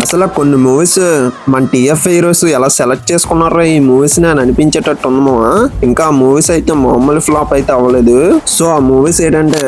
అసలు కొన్ని మూవీస్ మన టీఎఫ్ హీరోస్ ఎలా సెలెక్ట్ చేసుకున్నారో ఈ మూవీస్ అని అనిపించేటట్టు ఉందమో. ఇంకా ఆ మూవీస్ అయితే మామూలు ఫ్లాప్ అయితే అవ్వలేదు. సో ఆ మూవీస్ ఏంటంటే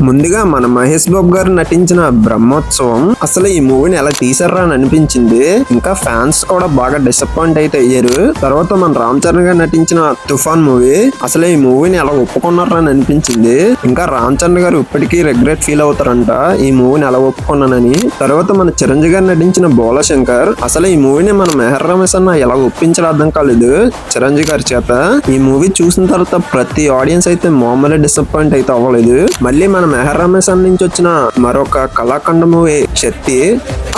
ముందుగా మన మహేష్ బాబు గారు నటించిన బ్రహ్మోత్సవం. అసలు ఈ మూవీని ఎలా తీసారా అని అనిపించింది. ఇంకా ఫ్యాన్స్ కూడా బాగా డిసప్పాయింట్ అయితే అయ్యారు. తర్వాత మన రామ్ చరణ్ గారు నటించిన తుఫాన్ మూవీ. అసలు ఈ మూవీని ఎలా ఒప్పుకున్నారా అని అనిపించింది. ఇంకా రామ్ చరణ్ గారు ఇప్పటికీ రిగ్రెట్ ఫీల్ అవుతారంట ఈ మూవీని ఎలా ఒప్పుకున్నానని. తర్వాత మన చిరంజీవి గారు నటించిన శంకర్. అసలు ఈ మూవీని మన మెహర్ రమేష్ అన్న ఎలా ఒప్పించడం అర్థం కాలేదు చిరంజీవి గారి చేత. ఈ మూవీ చూసిన తర్వాత ప్రతి ఆడియన్స్ అయితే మామూలు డిసప్పాయింట్ అయితే అవ్వలేదు. మళ్ళీ మన మెహర్ రమేష్ అన్న నుంచి వచ్చిన మరొక కళాఖండ మూవీ శక్తి.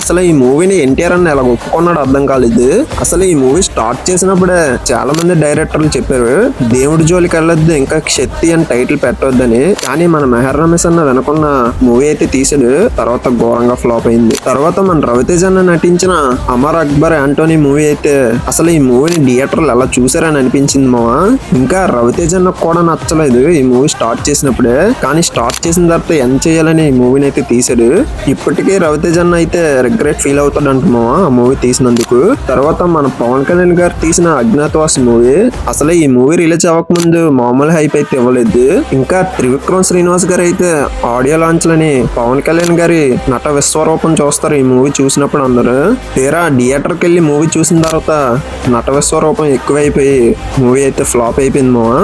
అసలు ఈ మూవీని ఎన్టీఆర్ అన్న ఎలా ఒప్పుకున్నాడు అర్థం కాలేదు. అసలు ఈ మూవీ స్టార్ట్ చేసినప్పుడే చాలా మంది డైరెక్టర్లు చెప్పారు దేవుడి జోలికి వెళ్ళొద్దు, ఇంకా శక్తి అని టైటిల్ పెట్టొద్దని. కానీ మన మెహర్ రమేష్ అన్న వెనుకున్న మూవీ అయితే తీసాడు. తర్వాత ఘోరంగా ఫ్లాప్ అయింది. తర్వాత మన రవితేజ అన్న నటించిన అమర్ అక్బర్ యాంటోనీ మూవీ అయితే అసలు ఈ మూవీని థియేటర్లు ఎలా చూసారని అనిపించింది మావా. ఇంకా రవితేజ అన్న కూడా నచ్చలేదు ఈ మూవీ స్టార్ట్ చేసినప్పుడే. కానీ స్టార్ట్ చేసిన తర్వాత ఎంత చేయాలని ఈ మూవీని అయితే తీసాడు. ఇప్పటికే రవితేజ అన్న అయితే రిగ్రెట్ ఫీల్ అవుతాడు అంటున్నావా ఆ మూవీ తీసినందుకు. తర్వాత మన పవన్ కళ్యాణ్ గారు తీసిన అజ్ఞాతవాస్ మూవీ. అసలు ఈ మూవీ రిలీజ్ అవ్వకముందు మామూలు హైప్ అయితే ఇవ్వలేదు. ఇంకా త్రివిక్రమ్ శ్రీనివాస్ గారు అయితే ఆడియో లాంచ్ లని పవన్ కళ్యాణ్ గారి నట విశ్వరూపం చూస్తారు ఈ మూవీ చూసినప్పుడు అందరూ. తీరా థియేటర్కి వెళ్ళి మూవీ చూసిన తర్వాత నట విశ్వరూపం ఎక్కువైపోయి మూవీ అయితే ఫ్లాప్ అయిపోయింది మావా.